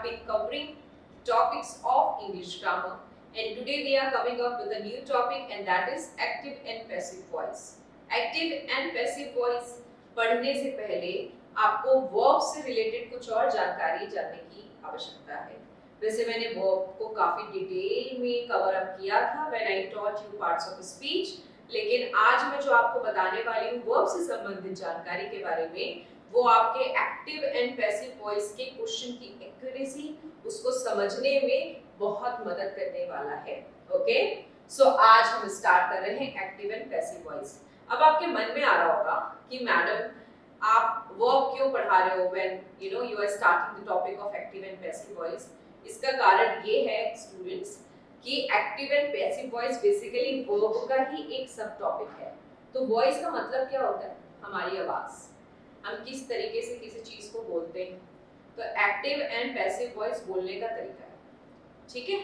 been covering topics of English grammar, and today we are coming up with a new topic, and that is active and passive voice. Active and passive voice पढ़ने से पहले आपको verb से related कुछ और जानकारी जानने की आवश्यकता है। वैसे मैंने वर्ब को काफी डिटेल में कवर अप किया था when I taught you parts of speech, लेकिन आज मैं जो आपको बताने वाली हूँ वर्ब से संबंधित जानकारी के बारे में, वो आपके एक्टिव एंड पैसिव वॉइस के क्वेश्चन की एक्यूरेसी, उसको समझने में बहुत मदद करने वाला है। ओके, सो आज हम स्टार्ट कर रहे हैं एक्टिव एंड पैसिव वॉइस। अब आपके मन में आ रहा होगा कि मैडम आप वर्ब क्यों पढ़ा रहे हो when you are starting the topic of active and passive voice. इसका कारण ये है स्टूडेंट्स कि active and passive voice basically verb का ही एक सब टॉपिक है। तो वॉइस का मतलब क्या होता है? हमारी आवाज, हम किस तरीके से किसी चीज को बोलते हैं। तो एक्टिव एंड पैसिव वॉइस बोलने का तरीका है, ठीक है।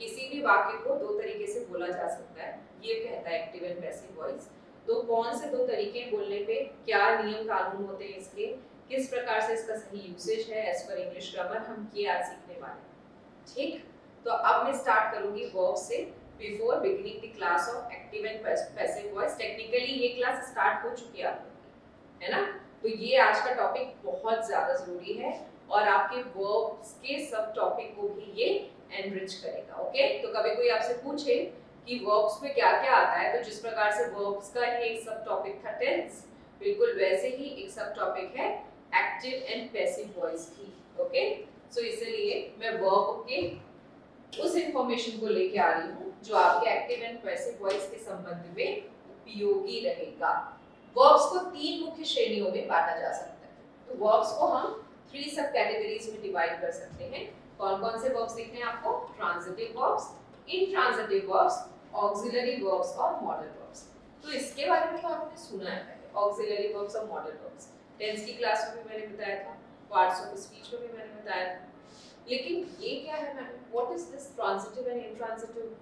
किसी भी वाक्य को दो तरीके से बोला जा सकता है, ये कहता है एक्टिव एंड पैसिव वॉइस। तो कौन से दो तरीके बोलने पे क्या नियम कानून होते हैं इसके, किस प्रकार से इसका सही यूसेज है एज पर इंग्लिश ग्रामर, हम ये आज सीखने वाले हैं, ठीक। तो अब मैं स्टार्ट करूंगी वर्ब से before beginning the class of active and passive voice. Technically ये क्लास स्टार्ट हो चुकी है आप लोगों की, है ना। तो ये आज का टॉपिक बहुत ज्यादा जरूरी है और आपके वर्ब्स के सब टॉपिक को भी ये एनरिच करेगा। ओके, तो कभी कोई आपसे पूछे कि वर्ब्स में क्या क्या आता है, तो जिस प्रकार से वर्ब्स का एक सब टॉपिक था टेंस, बिल्कुल वैसे ही एक सब टॉपिक है एक्टिव एंड पैसिव वॉइस की। ओके, सो इसलिए मैं वर्ब के उस इंफॉर्मेशन को लेके आ रही हूँ जो आपके एक्टिव एंड पैसिव वॉइस के संबंध में उपयोगी रहेगा। वर्ब्स को तीन मुख्य श्रेणियों में बांटा जा सकता है। तो वर्ब्स को हम 3 सब कैटेगरीज में डिवाइड कर सकते हैं। कौन कौन से वर्ब्स दिखने हैं आपको? Transitive verbs, intransitive verbs, auxiliary verbs और मॉडल वर्ब्स। तो इसके बारे में तो आपने सुना है पहले, ऑक्सिलरी वर्ब्स और मॉडल वर्ब्स। टेंस की क्लास में भी मैंने बताया था, पार्ट्स ऑफ स्पीच में भी मैंने बताया था। लेकिन ये क्या है madam? What is this transitive and intransitive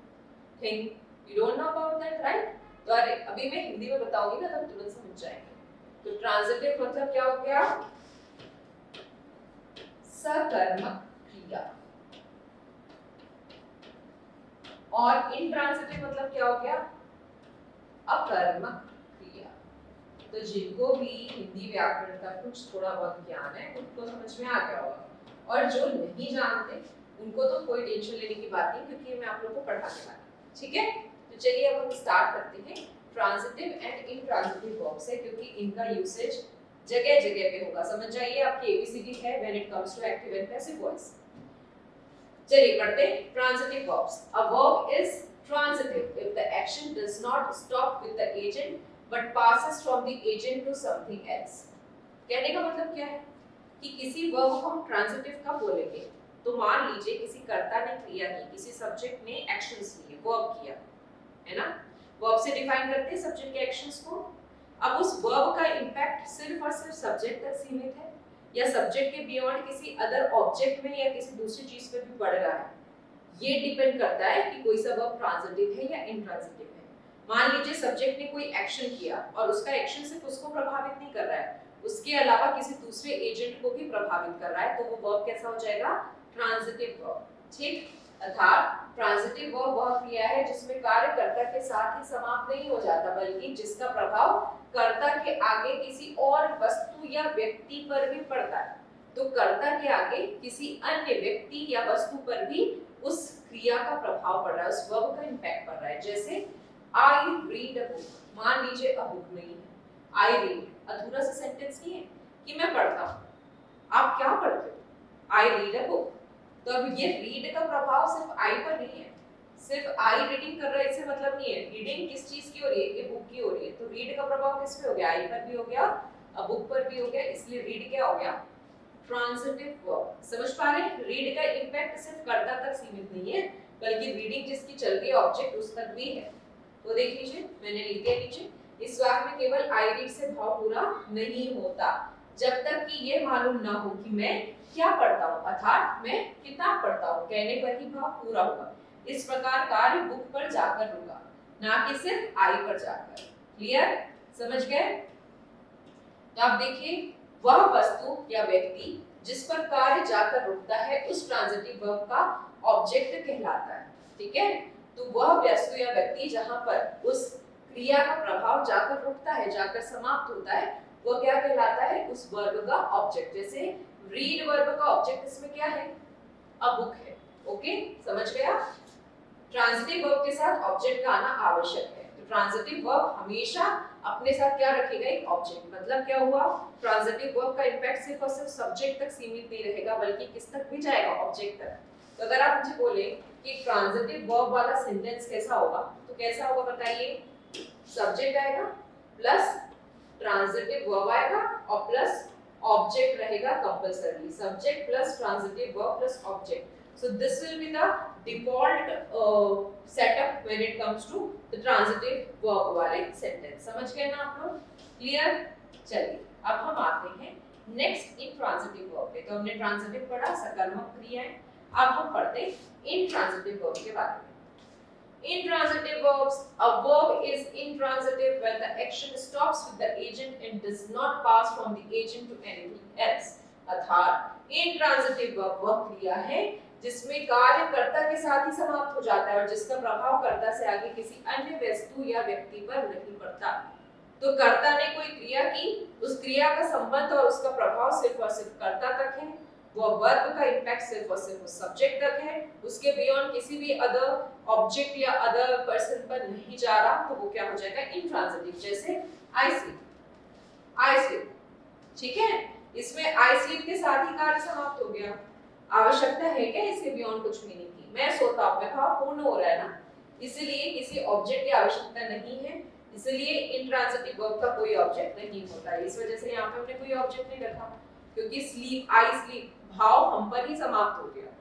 thing? You don't know about that, right? तो अभी मैं हिंदी में बताऊंगी ना, तब तुरंत समझ जाएंगे। तो ट्रांजिटिव मतलब क्या हो गया? सकर्मक क्रिया। और इंट्रांजिटिव मतलब क्या हो गया? अकर्मक क्रिया। तो जिनको भी हिंदी व्याकरण का कुछ थोड़ा बहुत ज्ञान है उनको समझ में आ गया होगा, और जो नहीं जानते उनको तो कोई टेंशन लेने की बात नहीं, क्योंकि मैं आप लोगों को पढ़ाने वाली हूं, ठीक है। तो चलिए अब हम स्टार्ट करते हैं ट्रांजिटिव एंड इंट्रांजिटिव वर्ब से, क्योंकि इनका यूसेज जगह जगह पे होगा। समझ जाइए, आपकी एबीसीडी है when it comes to active and passive voice. चलिए पढ़ते हैं transitive verbs. A verb is transitive if the action does not stop with the agent but passes from the agent to something else. कहने का मतलब क्या है कि किसी वर्ब को हम ट्रांजिटिव कब बोलेंगे? तो मान लीजिए किसी कर्ता ने क्रिया की, किसी सब्जेक्ट ने एक्शंस लिए, वर्ब किया, है ना। वर्ब से डिफाइन करते हैं सब्जेक्ट के एक्शंस को। अब उस वर्ब का इंपैक्ट सिर्फ और सिर्फ सब्जेक्ट तक सीमित है या सब्जेक्ट के बियॉन्ड किसी अदर ऑब्जेक्ट में या किसी दूसरी चीज पे भी बढ़ रहा है, ये डिपेंड करता है कि कोई सा वर्ब ट्रांजिटिव है या इंट्रांजिटिव है। मान लीजिए सब्जेक्ट ने कोई एक्शन किया और उसका एक्शन सिर्फ उसको प्रभावित नहीं कर रहा है, उसके अलावा किसी दूसरे एजेंट को भी प्रभावित कर रहा है, तो वो वर्ब कैसा हो जाएगा? ट्रांजिटिव वर्ब, ठीक। अर्थात ट्रांजिटिव वर्ब वह क्रिया है जिसमें कार्य कर्ता के साथ ही समाप्त नहीं हो जाता, बल्कि जिसका प्रभाव कर्ता के आगे किसी और वस्तु या व्यक्ति पर भी पड़ता है। तो कर्ता के आगे किसी अन्य व्यक्ति या वस्तु पर भी उस क्रिया का प्रभाव पड़ रहा है, उस वर्ब का इंपैक्ट पड़ रहा है। जैसे आई रीड अ बुक, मान लीजिए अ बुक नहीं है, आई रीड अधूरा सा सेंटेंस नहीं है कि मैं पढ़ता हूँ। आप क्या पढ़ते हो? I read a book. तो अब ये रीड का प्रभाव सिर्फ आई पर नहीं है, सिर्फ आई रीडिंग कर रहा है इससे मतलब नहीं है। रीडिंग किस चीज की हो रही है? ये बुक की हो रही है। तो रीड का प्रभाव किस पे हो गया? आई पर भी हो गया, अब बुक पर भी हो गया, इसलिए रीड क्या हो गया? Transitive verb. समझ पा रहे हैं? रीड का इंपैक्ट सिर्फ कर्ता तक सीमित नहीं है, बल्कि रीडिंग जिसकी चल रही है ऑब्जेक्ट उस तक भी है। तो देख लीजिए, मैंने लिख दिया नीचे, इस वाक्य में केवल आई रीड से भाव पूरा नहीं होता जब तक कि ये मालूम ना हो कि मैं क्या पढ़ता हूँ, अर्थात मैं किताब पढ़ता हूँ, कहने पर ही भाव पूरा होगा। इस प्रकार कार्य बुक पर जाकर रुका, ना कि सिर्फ आई पर जाकर। क्लियर? समझ गए? तो आप देखिए, वह वस्तु या व्यक्ति जिस पर कार्य जाकर रुकता है उस ट्रांजिटिव वर्ब का ऑब्जेक्ट कहलाता है। ठीक है, तो वह वस्तु या व्यक्ति जहां पर उस क्रिया का प्रभाव जाकर रुकता है, जाकर समाप्त होता है, वो क्या कहलाता है, उस वर्ब का ऑब्जेक्ट। जैसे रीड वर्ब का ऑब्जेक्ट इसमें क्या है, अ बुक है। ओके, समझ गया। ट्रांजिटिव वर्ब के साथ ऑब्जेक्ट का आना आवश्यक है। तो ट्रांजिटिव वर्ब हमेशा अपने साथ क्या रखेगा, एक ऑब्जेक्ट। मतलब क्या हुआ, ट्रांजिटिव वर्ब का इंपैक्ट सिर्फ और सिर्फ सब्जेक्ट तक सीमित नहीं रहेगा, बल्कि किस तक भी जाएगा, ऑब्जेक्ट तक। तो अगर आप मुझे बोले कि ट्रांजिटिव वर्ब वाला सेंटेंस कैसा होगा, तो कैसा होगा बताइए। सब्जेक्ट आएगा प्लस ट्रांजिटिव वर्ब आएगा और प्लस ऑब्जेक्ट रहेगा compulsory. Subject plus transitive verb plus object. So this will be the default setup when it comes to the transitive verb वाले sentence। समझ गए ना आप लोग, क्लियर। चलिए अब हम आते हैं नेक्स्ट intransitive verb पे। तो हमने ट्रांजिटिव पढ़ा, सकर्मक क्रियाएं। अब हम पढ़ते हैं intransitive verb के बारे में। Intransitive verbs, a verb is intransitive when the action stops with the agent and does not pass from the agent to anything else। अर्थात intransitive verb वह क्रिया है जिसमें कार्य कर्ता के साथ ही समाप्त हो जाता है और जिसका प्रभाव कर्ता से आगे किसी अन्य वस्तु या व्यक्ति पर नहीं पड़ता। तो कर्ता ने कोई क्रिया की, उस क्रिया का संबंध और उसका प्रभाव सिर्फ और सिर्फ कर्ता तक है। वो वर्ब का इंपैक्ट सिर्फ और सिर्फ सब्जेक्ट तक है, उसके बियॉन्ड किसी भी अदर ऑब्जेक्ट या अदर पर्सन पर नहीं जा रहा। तो वो क्या हो जाएगा, इंट्रांजिटिव। जैसे आई स्लीप, आई स्लीप। ठीक है, इसमें आई स्लीप के साथ ही कार्य समाप्त हो गया। आवश्यकता है क्या इसके बियॉन्ड कुछ मीनिंग की, मैं सोता हूं, मैं भाव पूर्ण हो रहा है ना, इसलिए किसी ऑब्जेक्ट की आवश्यकता नहीं है, इसलिए इंट्रांजिटिव वर्ब का कोई ऑब्जेक्ट नहीं होता है। इस वजह से यहाँ पे हमने कोई ऑब्जेक्ट नहीं रखा, क्योंकि स्लीप, आई स्लीप भाव हम पर ही समाप्त हो गया।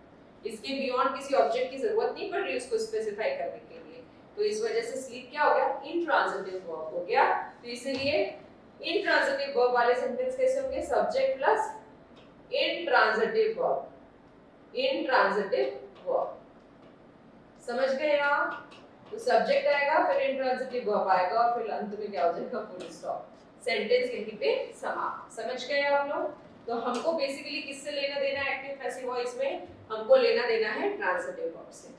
इसके बियॉन्ड किसी ऑब्जेक्ट की जरूरत नहीं पड़ रही उसको स्पेसिफाई करने के लिए। तो इस वजह से स्लीप क्या हो गया, इंट्रांजिटिव वर्ब हो गया। तो इसलिए इंट्रांजिटिव वर्ब वाले सेंटेंस कैसे होंगे, subject plus intransitive verb, intransitive verb. समझ गए आप। तो सब्जेक्ट आएगा, फिर इंट्रांजिटिव वर्ब आएगा और फिर अंत में क्या हो जाएगा, फुल स्टॉप। सेंटेंस यहीं पे समाप्त। समझ गए आप लोग। तो हमको बेसिकली किससे लेना देना है एक्टिव पैसिव वॉइस में, हमको लेना देना है ट्रांजिटिव वर्ब से।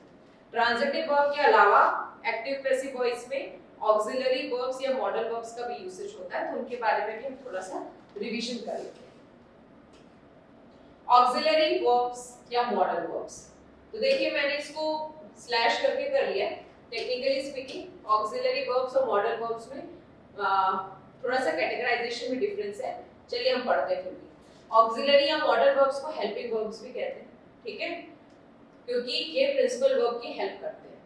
ट्रांजिटिव वर्ब के अलावा एक्टिव पैसिव वॉइस में ऑक्सिलरी वर्ब्स या मॉडल वर्ब्स का भी यूसेज होता है, तो उनके बारे में भी हम थोड़ा सा रिवीजन कर लेते हैं। ऑक्सिलरी वर्ब्स या मॉडल वर्ब्स, तो देखिए मैंने इसको स्लैश करके कर लिया। टेक्निकली स्पीकिंग ऑक्सिलरी वर्ब्स और मॉडल वर्ब्स में थोड़ा सा कैटेगराइजेशन में डिफरेंस है। चलिए हम पढ़ते हैं। फिर भी ऑक्सिलरी या मॉडल वर्ब्स को हेल्पिंग वर्ब्स भी कहते हैं, ठीक है, क्योंकि ये प्रिंसिपल वर्ब की हेल्प करते हैं।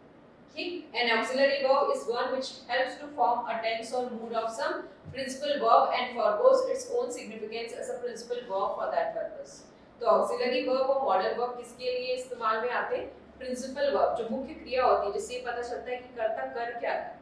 ठीक, an auxiliary verb is one which helps to form a tense और mood of some principal verb and forgoes its own significance as a principal verb for that purpose. तो auxiliary verb और modal verb किसके लिए इस्तेमाल में आते हैं, principal verb, जो मुख्य क्रिया होती है जिससे पता चलता है कि कर्ता कर क्या रहा है,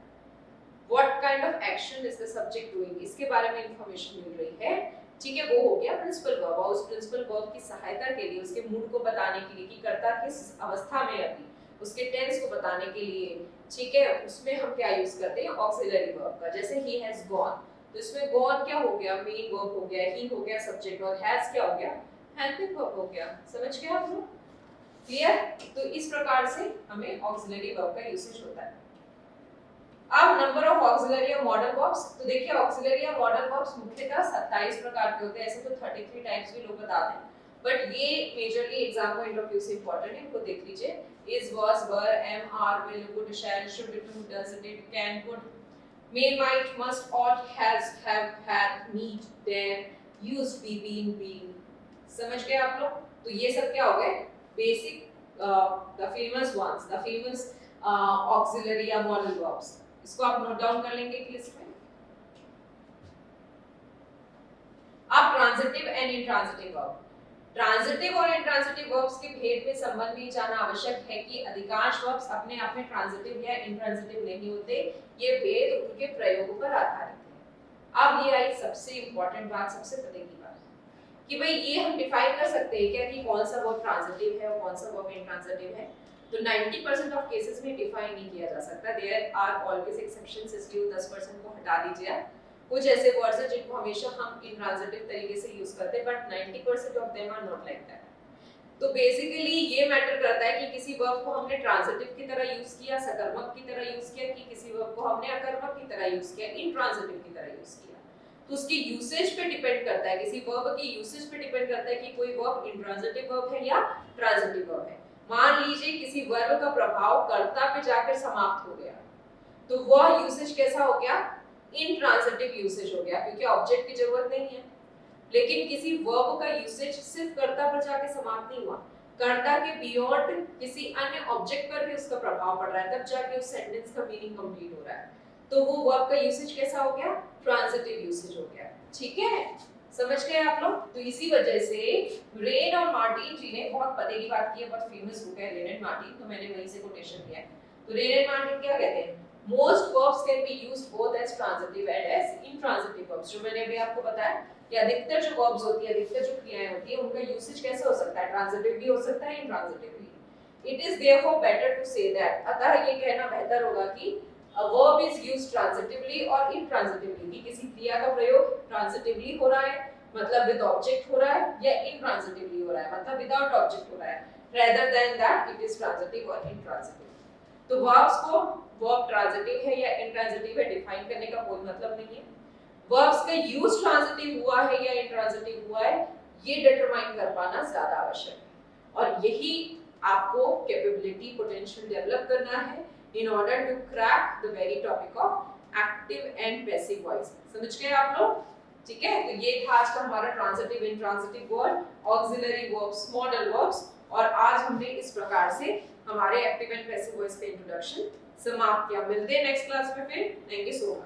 what kind of action is the subject doing, इसके बारे में इंफॉर्मेशन मिल रही है। ठीक है, वो हो गया प्रिंसिपल वर्ब। और उस प्रिंसिपल वर्ब की सहायता के लिए, उसके मूड को बताने के लिए कि कर्ता किस अवस्था में है अभी, उसके टेंस को बताने के लिए, ठीक है, उसमें हम क्या यूज करते हैं, ऑक्सिलरी वर्ब का। जैसे ही हैज गॉन, तो इसमें गॉन क्या हो गया, मेन वर्ब हो गया, ही हो गया सब्जेक्ट, और हैज क्या हो गया, हेल्पिंग वर्ब हो गया। समझ गए आप लोग, क्लियर। तो इस प्रकार से हमें ऑक्सिलरी वर्ब का यूसेज होता है। अब नंबर ऑफ ऑक्सिलरी और मॉडल वर्ब्स, तो देखिए ऑक्सिलरी और मॉडल वर्ब्स मुख्यतः 27 प्रकार के होते हैं। ऐसे तो 33 टाइप्स भी लोग बताते हैं, बट ये majorly exam point of view से इंपॉर्टेंट है, इनको देख लीजिए। Is, was, were, am, are, will, would, shall, should, do, does, did, can, could, may, might, must, ought, has, have, had, need, dare, used, be, been, being। समझ गए आप लोग। तो ये सब क्या हो गए, basic the famous ones, the famous auxiliary या मॉडल वर्ब्स। इसको आप नोट डाउन कर लेंगे एक लिस्ट में। अब transitive and intransitive verb. Transitive और इंट्रांजिटिव वर्ब्स के भेद में संबंध भी जानना आवश्यक है कि अधिकांश वर्ब्स अपने आप में ट्रांजिटिव या इंट्रांजिटिव नहीं होते, ये भेद उनके प्रयोग पर आधारित है। अब ये आई सबसे इंपॉर्टेंट बात, सबसे पते की बात, कि भाई ये हम डिफाइन कर सकते हैं क्या कि कौन सा वर्ब ट्रांजिटिव है और कौन सा वर्ब इंट्रांजिटिव है। तो 90% ऑफ केसेस में डिफाइन नहीं किया जा सकता। देयर आर ऑलवेज एक्सेप्शंस, इसलिए 10% को हटा दीजिए। कुछ ऐसे वर्ड्स हैं जिनको हमेशा हम इंट्रांजिटिव तरीके से यूज करते हैं, but 90% of them are not like that. तो बेसिकली ये मैटर करता है कि किसी वर्ब को हमने ट्रांजिटिव की तरह यूज किया, सकर्मक की तरह यूज किया, कि किसी वर्ब को हमने अकर्मक की तरह यूज किया, इंट्रांजिटिव की तरह यूज किया। तो उसकी यूसेज पे डिपेंड करता है, किसी वर्ब की यूसेज पे डिपेंड करता है कि कोई वर्ब इंट्रांजिटिव वर्ब है या ट्रांजिटिव वर्ब है। मान लीजिए किसी वर्ब का प्रभाव कर्ता पे जाकर समाप्त हो गया, तो वह यूसेज कैसा हो गया? इंट्रांजिटिव यूसेज हो गया, क्योंकि ऑब्जेक्ट की जरूरत नहीं है। लेकिन किसी वर्ब का यूसेज सिर्फ कर्ता पर जाके समाप्त नहीं हुआ, कर्ता के बियॉन्ड किसी अन्य ऑब्जेक्ट पर भी उसका प्रभाव पड़ रहा है, तब जाके उस सेंटेंस का मीनिंग कंप्लीट हो रहा है। तो वो वर्ब का यूसेज कैसा हो गया? ट्रांजिटिव यूसेज हो गया। ठीक है, समझ गए आप लोग? तो इसी वजह से रेन और मार्टिन जी ने बहुत पते की बात की है, बहुत फेमस बुक है रेन एंड मार्टिन, तो मैंने वहीं से कोटेशन लिया है। तो रेन एंड मार्टिन क्या कहते हैं? Most verbs can be used both as transitive and as intransitive verbs. जो मैंने अभी आपको बताया कि अधिकतर जो वर्ब्स होती है, अधिकतर जो क्रियाएं होती है, उनका यूसेज कैसे हो सकता है? ट्रांजिटिव भी हो सकता है, इंट्रांजिटिव भी। It is therefore better to say that, अतः ये कहना बेहतर होगा कि a verb is used transitively और intransitively, कि किसी क्रिया का प्रयोग ट्रांजिटिवली हो रहा है मतलब विद ऑब्जेक्ट हो रहा है, या intransitively हो रहा है मतलब विदाउट ऑब्जेक्ट हो रहा है, rather than that it is transitive और intransitive। तो verbs को verb ट्रांजिटिव है या इंट्रांजिटिव है डिफाइन करने का कोई मतलब नहीं है। verbs का यूज ट्रांजिटिव हुआ है या इंट्रांजिटिव हुआ है, ये डिटरमाइन कर पाना ज्यादा आवश्यक है, और यही आपको कैपेबिलिटी पोटेंशियल डेवलप करना है in order to crack the very topic of active and passive voice। समझ गए आप लोग? ठीक है, तो ये था आज का हमारा transitive intransitive word, auxiliary verbs, modal verbs, और आज हमने इस प्रकार से हमारे एक्टिव एंड पैसिव वॉइस का इंट्रोडक्शन समाप्त किया। मिलते हैं नेक्स्ट क्लास में फिर। Thank you so much.